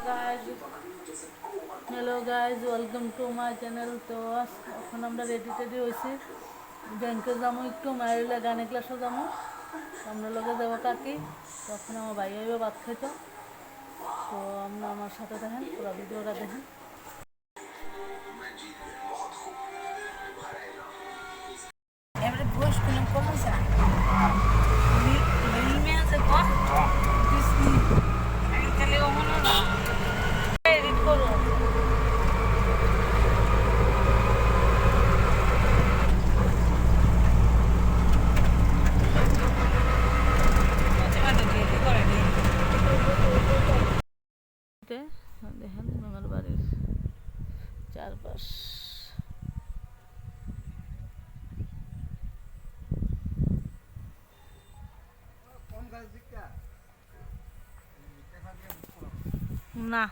Guys, hello guys, welcome to my channel. তো এখন আমরা রেডি টেডি হয়েছি, ব্যাংকে যাবো, একটু মায়ের গানে ক্লাসও যাবো। আমরা লোকে যাবো কাকি, তখন আমার ভাই হইবে ভাত খাইতো। তো আমরা আমার সাথে দেখেন, পুরো ভিডিওটা দেখেন। এবারে ঘোষ ফিল্ম কম হয়েছে না রিল আছে কম ডিসনি তাহলে ও মনে না এডিট করো দেখেন আমার বাড়ির চারপাশ। না